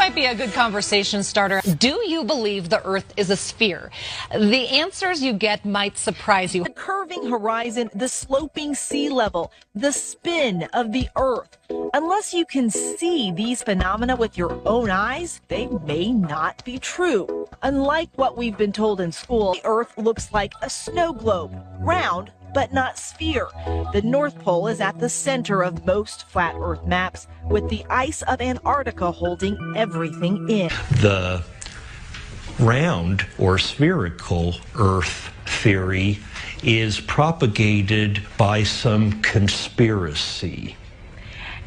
might be a good conversation starter. Do you believe the Earth is a sphere? The answers you get might surprise you. The curving horizon, the sloping sea level, the spin of the Earth. Unless you can see these phenomena with your own eyes, they may not be true. Unlike what we've been told in school, the Earth looks like a snow globe, round but not sphere. The North Pole is at the center of most flat Earth maps, with the ice of Antarctica holding everything in. The round or spherical Earth theory is propagated by some conspiracy.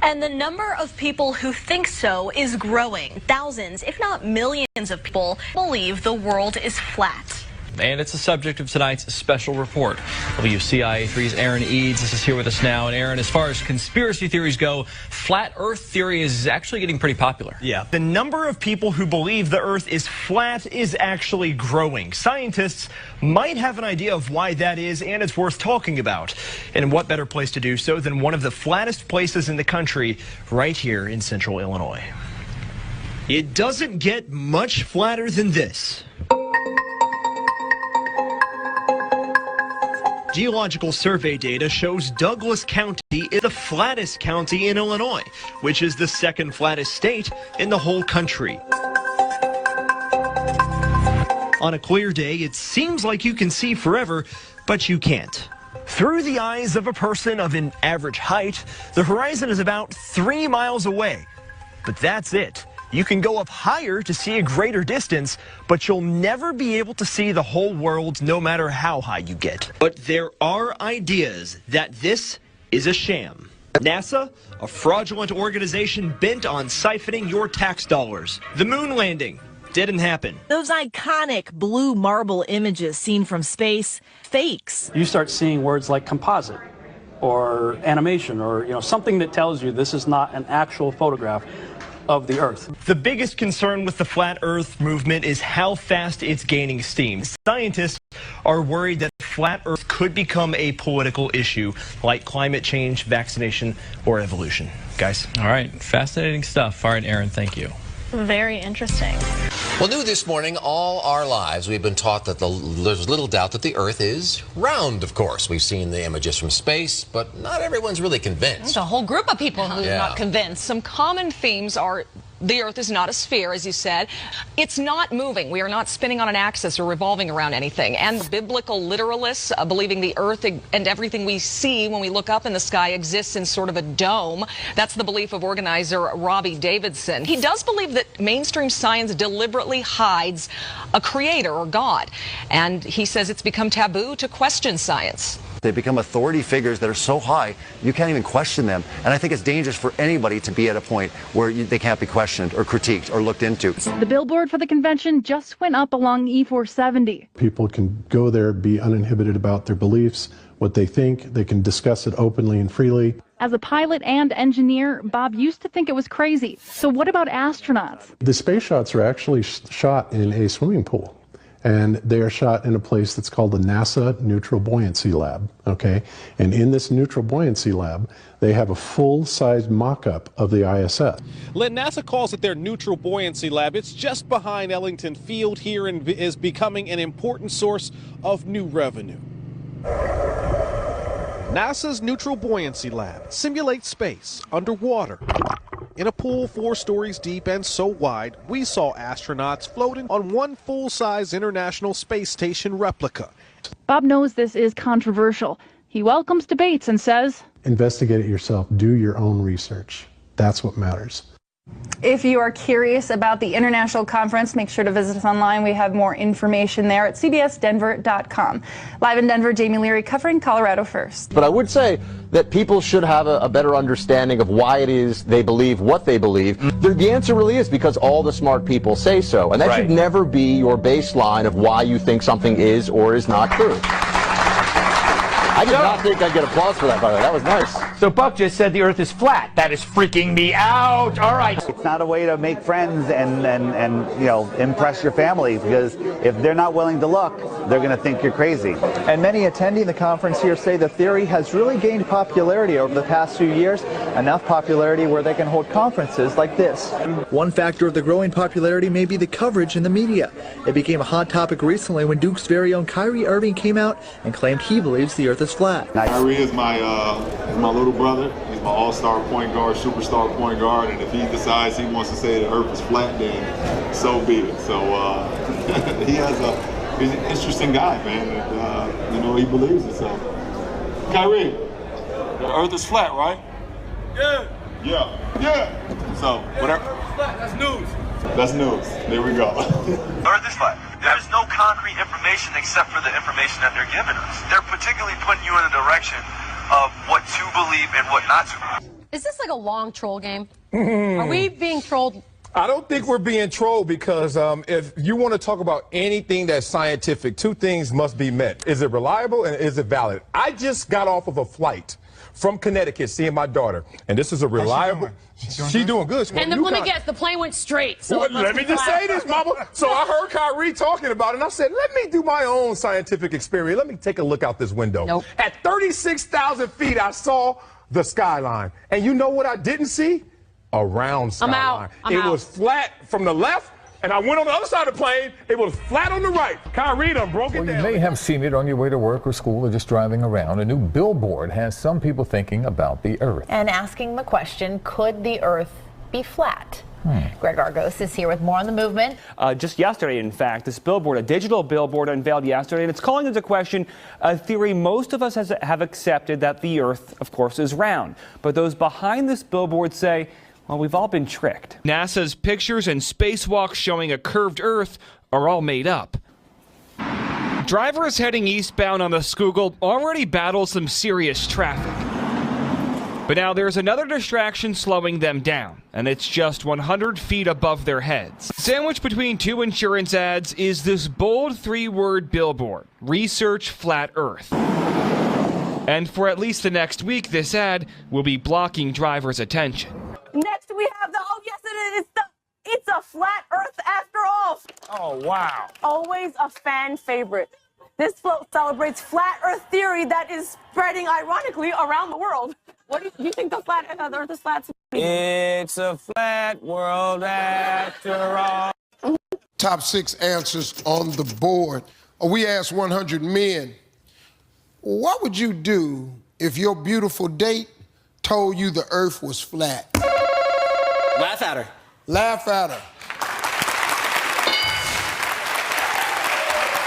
And the number of people who think so is growing. Thousands, if not millions of people believe the world is flat. And it's the subject of tonight's special report. WCIA3's Aaron Eads is here with us now. And Aaron, as far as conspiracy theories go, flat Earth theory is actually getting pretty popular. Yeah, the number of people who believe the Earth is flat is actually growing. Scientists might have an idea of why that is, and it's worth talking about. And what better place to do so than one of the flattest places in the country, right here in central Illinois. It doesn't get much flatter than this. Geological survey data shows Douglas County is the flattest county in Illinois, which is the second flattest state in the whole country. On a clear day, it seems like you can see forever, but you can't. Through the eyes of a person of an average height, the horizon is about 3 miles away. But that's it. You can go up higher to see a greater distance, but you'll never be able to see the whole world no matter how high you get. But there are ideas that this is a sham. NASA, a fraudulent organization bent on siphoning your tax dollars. The moon landing didn't happen. Those iconic blue marble images seen from space, fakes. You start seeing words like composite or animation or something that tells you this is not an actual photograph of the Earth. The biggest concern with the flat Earth movement is how fast it's gaining steam. Scientists are worried that flat Earth could become a political issue like climate change, vaccination, or evolution. Guys. All right, fascinating stuff. All right, Aaron, thank you. Very interesting. Well, new this morning, all our lives we've been taught that there's little doubt that the Earth is round, of course. We've seen the images from space, but not everyone's really convinced. There's a whole group of people who are not convinced. Some common themes are the Earth is not a sphere, as you said. It's not moving. We are not spinning on an axis or revolving around anything. And biblical literalists believing the Earth and everything we see when we look up in the sky exists in sort of a dome. That's the belief of organizer Robbie Davidson. He does believe that mainstream science deliberately hides a creator or God. And he says it's become taboo to question science. They become authority figures that are so high, you can't even question them. And I think it's dangerous for anybody to be at a point where they can't be questioned or critiqued or looked into. The billboard for the convention just went up along E470. People can go there, be uninhibited about their beliefs, what they think. They can discuss it openly and freely. As a pilot and engineer, Bob used to think it was crazy. So what about astronauts? The space shots are actually shot in a swimming pool. And they are shot in a place that's called the NASA Neutral Buoyancy Lab, okay? And in this Neutral Buoyancy Lab, they have a full-size mock-up of the ISS. Len, NASA calls it their Neutral Buoyancy Lab. It's just behind Ellington Field here and is becoming an important source of new revenue. NASA's Neutral Buoyancy Lab simulates space underwater. In a pool 4 stories deep and so wide, we saw astronauts floating on one full-size International Space Station replica. Bob knows this is controversial. He welcomes debates and says, investigate it yourself. Do your own research. That's what matters. If you are curious about the international conference, make sure to visit us online. We have more information there at cbsdenver.com. Live in Denver, Jamie Leary covering Colorado First. But I would say that people should have a better understanding of why it is they believe what they believe. The answer really is because all the smart people say so. And that should never be your baseline of why you think something is or is not true. I did not think I'd get applause for that, by the way. That was nice. So Buck just said the Earth is flat. That is freaking me out. All right. It's not a way to make friends and you know, impress your family, because if they're not willing to look, they're going to think you're crazy. And many attending the conference here say the theory has really gained popularity over the past few years, enough popularity where they can hold conferences like this. One factor of the growing popularity may be the coverage in the media. It became a hot topic recently when Duke's very own Kyrie Irving came out and claimed he believes the Earth is flat. Kyrie is my little brother. He's my all-star point guard, superstar point guard, and if he decides he wants to say the Earth is flat, then so be it. So he's an interesting guy, man. And, you know, he believes it. So, Kyrie, the Earth is flat, right? Yeah. Yeah. Yeah. So whatever. That's news. That's news. There we go. Earth is flat. There's no concrete information except for the information that they're giving us. They're particularly putting you in a direction of what to believe and what not to. Is this like a long troll game? Are we being trolled? I don't think we're being trolled, because if you want to talk about anything that's scientific, two things must be met. Is it reliable and is it valid? I just got off of a flight from Connecticut seeing my daughter, and this is a reliable. She's doing good. And let me guess, the plane went straight. So let me just say this, Mama. So I heard Kyrie talking about it, and I said, let me do my own scientific experiment. Let me take a look out this window. Nope. At 36,000 feet, I saw the skyline. And you know what I didn't see? A round skyline. I'm out. It was flat from the left, and I went on the other side of the plane. It was flat on the right. Kyrie done broke it down. You may have seen it on your way to work or school or just driving around. A new billboard has some people thinking about the Earth. And asking the question, could the Earth be flat? Greg Argos is here with more on the movement. Just yesterday, in fact, this billboard, a digital billboard unveiled yesterday, and it's calling into question a theory most of us have accepted, that the Earth, of course, is round. But those behind this billboard say, well, we've all been tricked. NASA's pictures and spacewalks showing a curved Earth are all made up. Drivers heading eastbound on the Schuylkill already battle some serious traffic. But now there's another distraction slowing them down, and it's just 100 feet above their heads. Sandwiched between two insurance ads is this bold 3-word billboard, Research Flat Earth. And for at least the next week, this ad will be blocking drivers' attention. Next we have it's a flat Earth after all. Oh, wow. Always a fan favorite. This float celebrates flat Earth theory that is spreading ironically around the world. What do you think the Earth is flat? It's a flat world after all. Top 6 answers on the board. We asked 100 men, what would you do if your beautiful date told you the Earth was flat? Laugh at her. Laugh at her.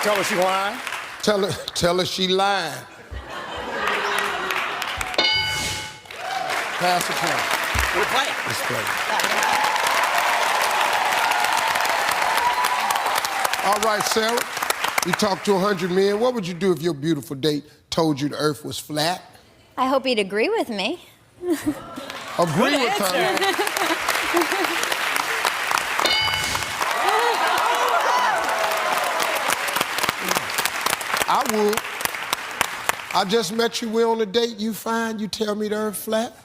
Tell her she lying. Tell her she lying. Pass the point. We'll play it. Let's play it. All right, Sarah. You talked to 100 men. What would you do if your beautiful date told you the Earth was flat? I hope he'd agree with me. Agree with her. I would. I just met you. We're on a date. You fine. You tell me the Earth flat.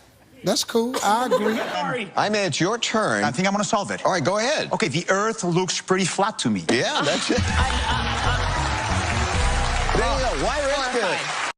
That's cool. I agree. I mean, it's your turn. I think I'm going to solve it. All right, go ahead. Okay, the Earth looks pretty flat to me. Yeah, that's it. There you go. Why risk it?